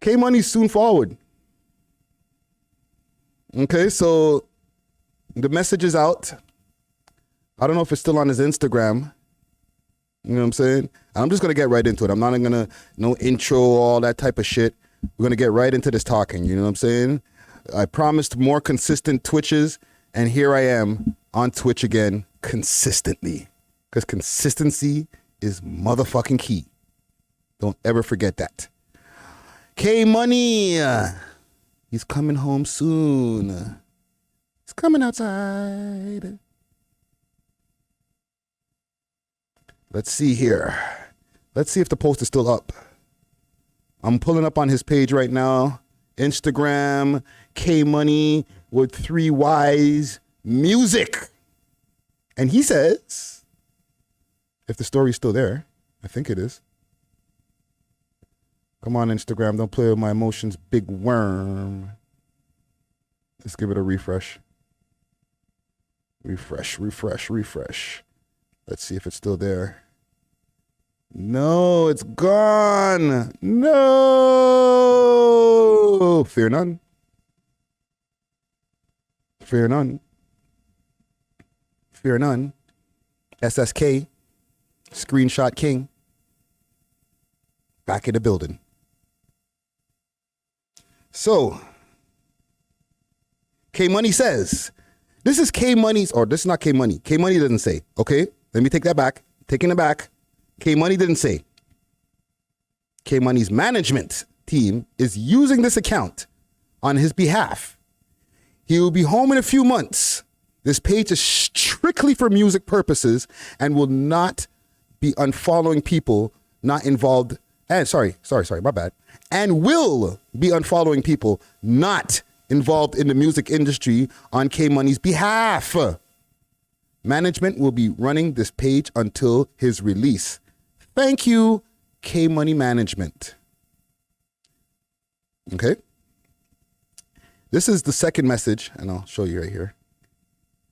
K Money's soon forward. Okay, so the message is out. I don't know if it's still on his Instagram. You know what I'm saying? I'm just going to get right into it. I'm not going to, no intro, all that type of shit. We're going to get right into this talking. You know what I'm saying? I promised more consistent Twitches, and here I am on Twitch again consistently. Because consistency is motherfucking key. Don't ever forget that. K Money. He's coming home soon. He's coming outside. Let's see here. Let's see if the post is still up. I'm pulling up on his page right now. Instagram, K Money with 3 Y's, music. And he says, if the story's still there, I think it is. Come on, Instagram, don't play with my emotions, big worm. Let's give it a refresh. Refresh. Let's see if it's still there. No, it's gone. No. Fear none. Fear none. Fear none. SSK, Screenshot King, back in the building. So, K Money says, this is K Money's, or this is not K Money. K Money doesn't say, okay? Let me take that back. Taking it back. K Money didn't say. K Money's management team is using this account on his behalf. He will be home in a few months. This page is strictly for music purposes and will not be unfollowing people not involved. And sorry, my bad. And will be unfollowing people not involved in the music industry on K Money's behalf. Management will be running this page until his release. Thank you, K Money Management. Okay. This is the second message, and I'll show you right here.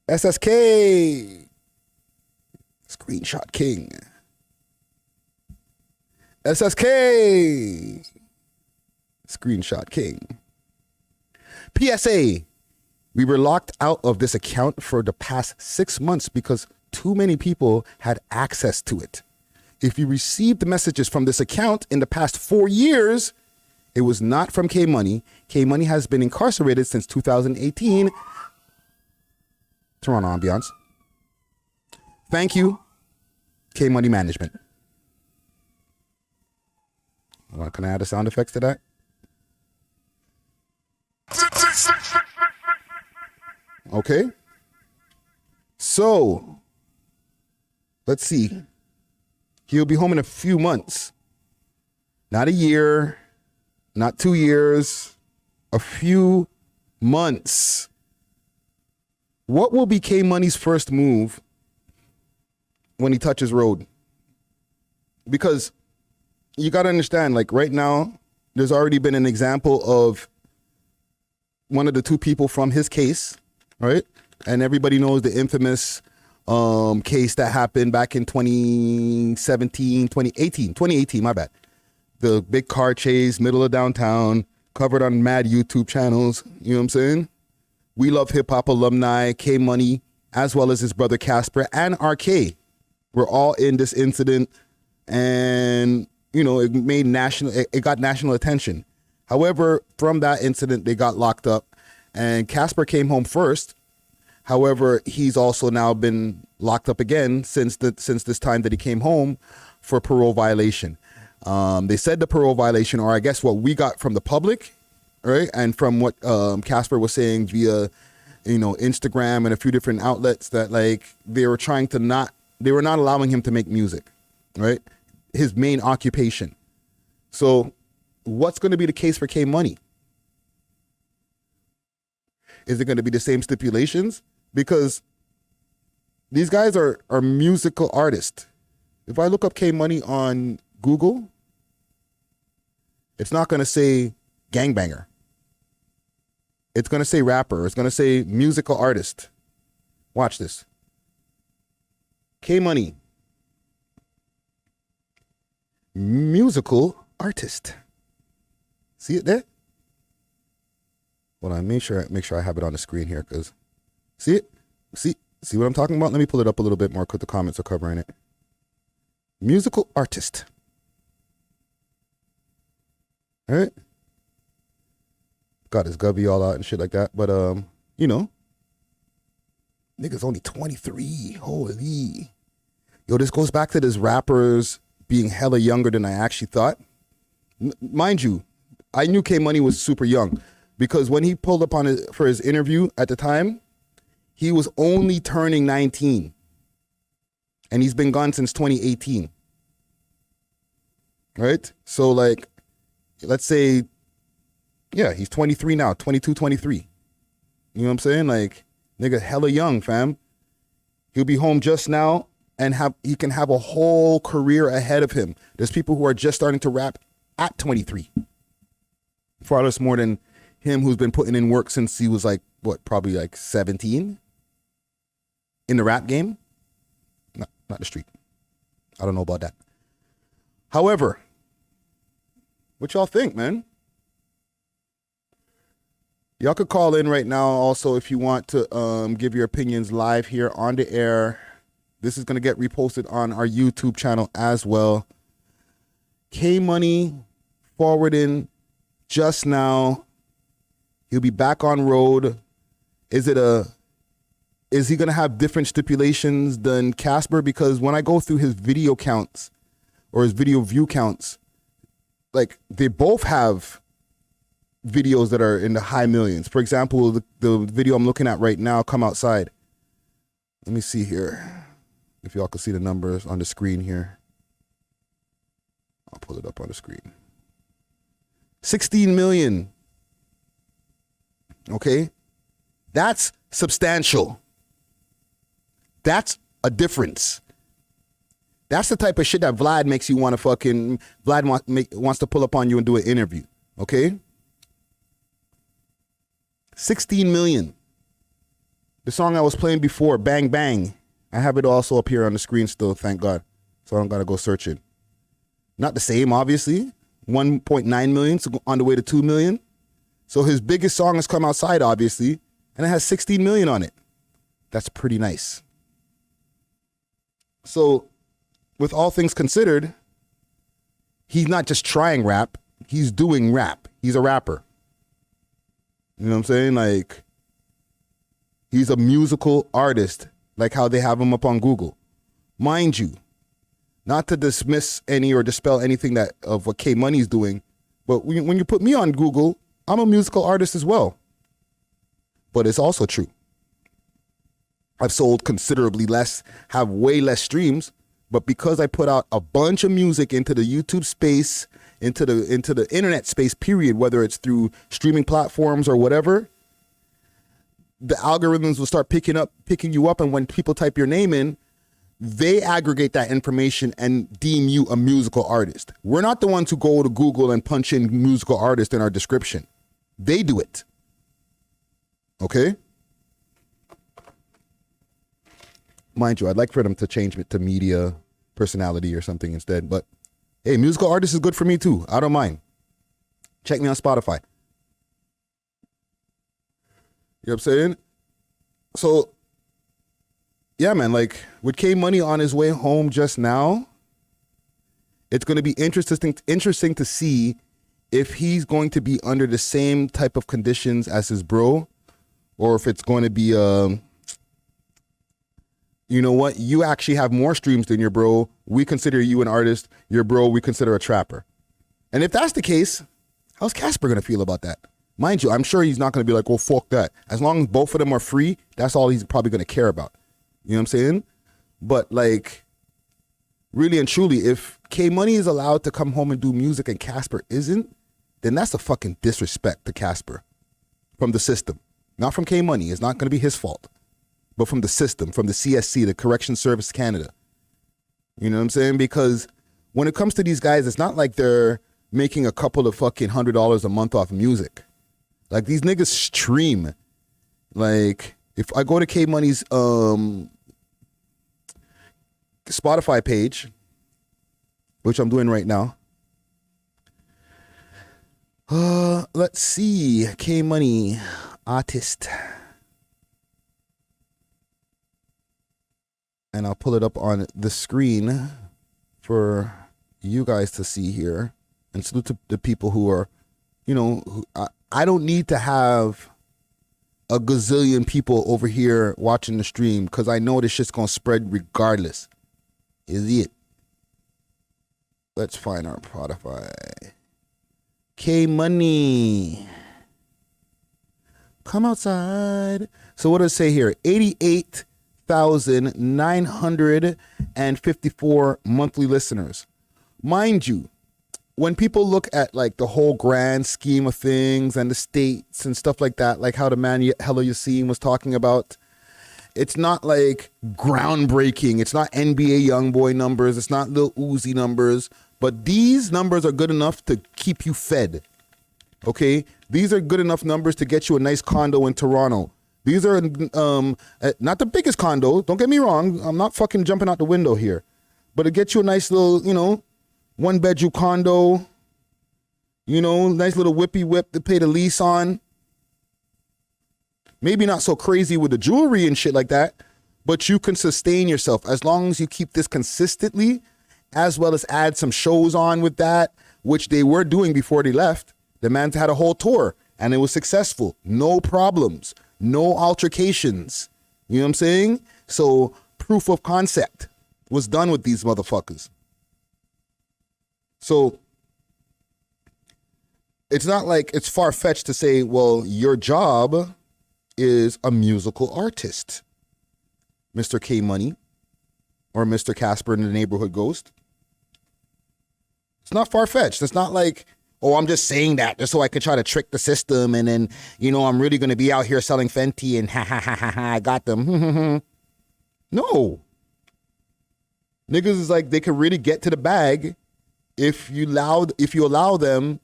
SSK, Screenshot King. SSK, Screenshot King. PSA, we were locked out of this account for the past 6 months because too many people had access to it. If you received messages from this account in the past 4 years, it was not from K Money. K Money has been incarcerated since 2018. Toronto ambiance. Thank you, K Money Management. Can I add the sound effects to that? Okay. So, let's see. He'll be home in a few months. Not a year, not 2 years, a few months. What will be K Money's first move when he touches road? Because you got to understand, like right now, there's already been an example of one of the 2 people from his case, right? And everybody knows the infamous case that happened back in 2018, my bad. The big car chase, middle of downtown, covered on mad YouTube channels, you know what I'm saying? We Love Hip Hop alumni, K Money, as well as his brother Casper and RK were all in this incident, and you know, it got national attention. However, from that incident, they got locked up, and Casper came home first. However, he's also now been locked up again since this time that he came home for parole violation. They said the parole violation, or I guess what we got from the public, right, and from what Casper was saying via, Instagram and a few different outlets, that like they were not allowing him to make music, right? His main occupation. So what's going to be the case for K Money? Is it going to be the same stipulations? Because these guys are musical artists. If I look up K Money on Google, it's not going to say gangbanger. It's going to say rapper. It's going to say musical artist. Watch this. K Money, musical artist. See it there? Hold on, make sure I have it on the screen here, because see it? See what I'm talking about? Let me pull it up a little bit more because the comments are covering it. Musical artist. All right. Got his gubby all out and shit like that. But you know, nigga's only 23. Holy. Yo, this goes back to this rappers being hella younger than I actually thought. Mind you, I knew K Money was super young because when he pulled up for his interview at the time, he was only turning 19. And he's been gone since 2018. Right? So like, let's say, yeah, he's 23 now, 22, 23. You know what I'm saying? Like, nigga, hella young, fam. He'll be home just now and he can have a whole career ahead of him. There's people who are just starting to rap at 23. Far less more than him, who's been putting in work since he was like, what, probably like 17 in the rap game? Not the street. I don't know about that. However, what y'all think, man? Y'all could call in right now also if you want to give your opinions live here on the air. This is going to get reposted on our YouTube channel as well. K Money forwarding just now. He'll be back on road. Is he going to have different stipulations than Casper? Because when I go through his video counts or his video view counts, like they both have videos that are in the high millions. For example, the video I'm looking at right now, Come Outside. Let me see here. If y'all can see the numbers on the screen here. I'll pull it up on the screen. 16 million. Okay? That's substantial. That's a difference. That's the type of shit that Vlad makes you want to wants to pull up on you and do an interview. Okay? 16 million. The song I was playing before, Bang Bang. I have it also up here on the screen still, thank God. So I don't gotta go search it. Not the same, obviously. 1.9 million, so on the way to 2 million. So his biggest song has Come Outside, obviously, and it has 16 million on it. That's pretty nice. So, with all things considered, he's not just trying rap, he's doing rap. He's a rapper. You know what I'm saying? Like, he's a musical artist, like how they have him up on Google. Mind you, not to dismiss any or dispel anything of what K Money's doing, but when you put me on Google, I'm a musical artist as well. But it's also true. I've sold considerably less, have way less streams, but because I put out a bunch of music into the YouTube space, into the internet space, period, whether it's through streaming platforms or whatever, the algorithms will start picking you up, and when people type your name in, they aggregate that information and deem you a musical artist. We're not the ones who go to Google and punch in musical artist in our description. They do it. Okay? Mind you, I'd like for them to change it to media personality or something instead. But hey, musical artist is good for me too. I don't mind. Check me on Spotify. You know what I'm saying? So, yeah, man, like with K Money on his way home just now, it's going to be interesting to see if he's going to be under the same type of conditions as his bro, or if it's going to be, you know what, you actually have more streams than your bro. We consider you an artist. Your bro, we consider a trapper. And if that's the case, how's Casper going to feel about that? Mind you, I'm sure he's not going to be like, well, fuck that. As long as both of them are free, that's all he's probably going to care about. You know what I'm saying? But like, really and truly, if K Money is allowed to come home and do music and Casper isn't, then that's a fucking disrespect to Casper from the system. Not from K Money. It's not going to be his fault. But from the system, from the CSC, the Correction Service Canada. You know what I'm saying? Because when it comes to these guys, it's not like they're making a couple of fucking $100 a month off music. Like, these niggas stream. Like, if I go to K Money's Spotify page, which I'm doing right now, Let's see. K Money, artist. And I'll pull it up on the screen for you guys to see here. And salute to the people who are, I don't need to have a gazillion people over here watching the stream because I know this shit's going to spread regardless. Is it? Let's find our Spotify. K Money. Come outside. So what does it say here? 88,954 monthly listeners. Mind you, when people look at like the whole grand scheme of things and the states and stuff like that, like how the man Hello Yassine was talking about, it's not like groundbreaking. It's not NBA Youngboy numbers. It's not Lil Uzi numbers. But these numbers are good enough to keep you fed. Okay? These are good enough numbers to get you a nice condo in Toronto. These are not the biggest condo. Don't get me wrong. I'm not fucking jumping out the window here. But it gets you a nice little, one-bedroom condo. Nice little whippy whip to pay the lease on. Maybe not so crazy with the jewelry and shit like that, but you can sustain yourself as long as you keep this consistently, as well as add some shows on with that, which they were doing before they left. The man had a whole tour and it was successful. No problems, no altercations. You know what I'm saying? So proof of concept was done with these motherfuckers. So it's not like it's far-fetched to say, well, your job is a musical artist, Mr. K Money or Mr. Casper in the Neighborhood Ghost. It's not far-fetched. It's not like, oh, I'm just saying that just so I could try to trick the system and then, I'm really going to be out here selling Fenty and I got them. No. Niggas is like, they can really get to the bag if you allow them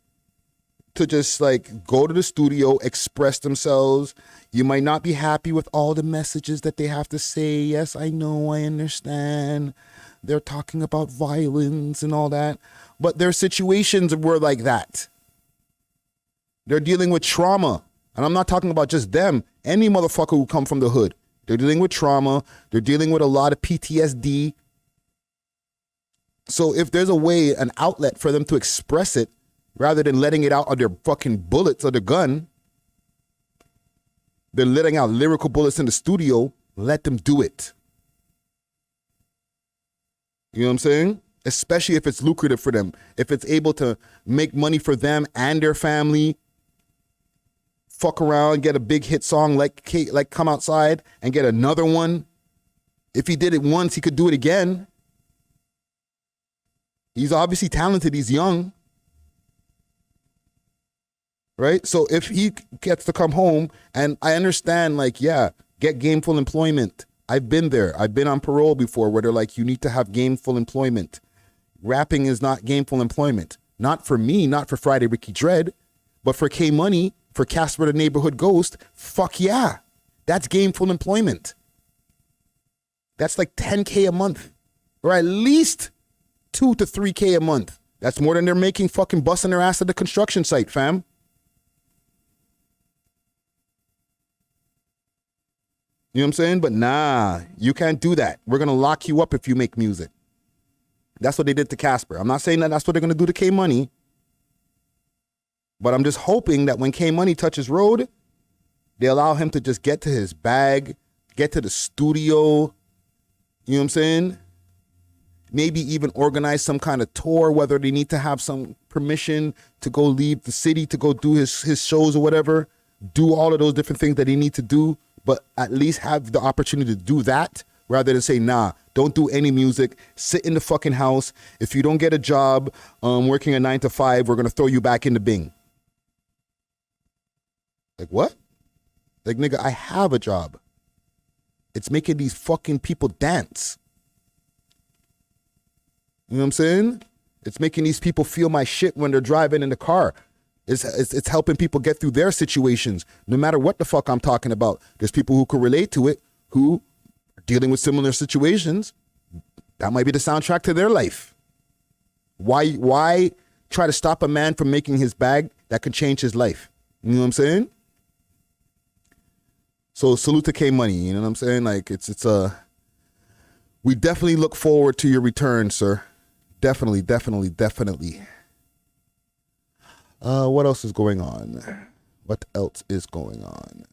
to just like go to the studio, express themselves. You might not be happy with all the messages that they have to say. Yes, I know, I understand. They're talking about violence and all that. But their situations were like that. They're dealing with trauma. And I'm not talking about just them. Any motherfucker who come from the hood. They're dealing with trauma. They're dealing with a lot of PTSD. So if there's a way, an outlet for them to express it, rather than letting it out of their fucking bullets or the gun, they're letting out lyrical bullets in the studio, let them do it. You know what I'm saying? Especially if it's lucrative for them. If it's able to make money for them and their family, fuck around, get a big hit song like Come Outside and get another one. If he did it once, he could do it again. He's obviously talented. He's young. Right? So if he gets to come home, and I understand, get gainful employment. I've been there. I've been on parole before where they're like, you need to have gainful employment. Rapping is not gainful employment. Not for me, not for Friday Ricky Dread, but for K Money, for Casper the Neighborhood Ghost, fuck yeah. That's gainful employment. That's like $10K a month, or at least $2 to $3K a month. That's more than they're making fucking busting their ass at the construction site, fam. You know what I'm saying? But nah, you can't do that. We're going to lock you up if you make music. That's what they did to Casper. I'm not saying that that's what they're going to do to K Money. But I'm just hoping that when K Money touches road, they allow him to just get to his bag, get to the studio. You know what I'm saying? Maybe even organize some kind of tour, whether they need to have some permission to go leave the city to go do his shows or whatever. Do all of those different things that they need to do, but at least have the opportunity to do that rather than say, nah, don't do any music. Sit in the fucking house. If you don't get a job working a 9 to 5, we're going to throw you back in the Bing. Like, what? Like, nigga, I have a job. It's making these fucking people dance. You know what I'm saying? It's making these people feel my shit when they're driving in the car. It's helping people get through their situations. No matter what the fuck I'm talking about, there's people who can relate to it, who are dealing with similar situations. That might be the soundtrack to their life. Why try to stop a man from making his bag that can change his life. You know what I'm saying? So salute to K Money. You know what I'm saying? Like we definitely look forward to your return, sir. Definitely. What else is going on? What else is going on?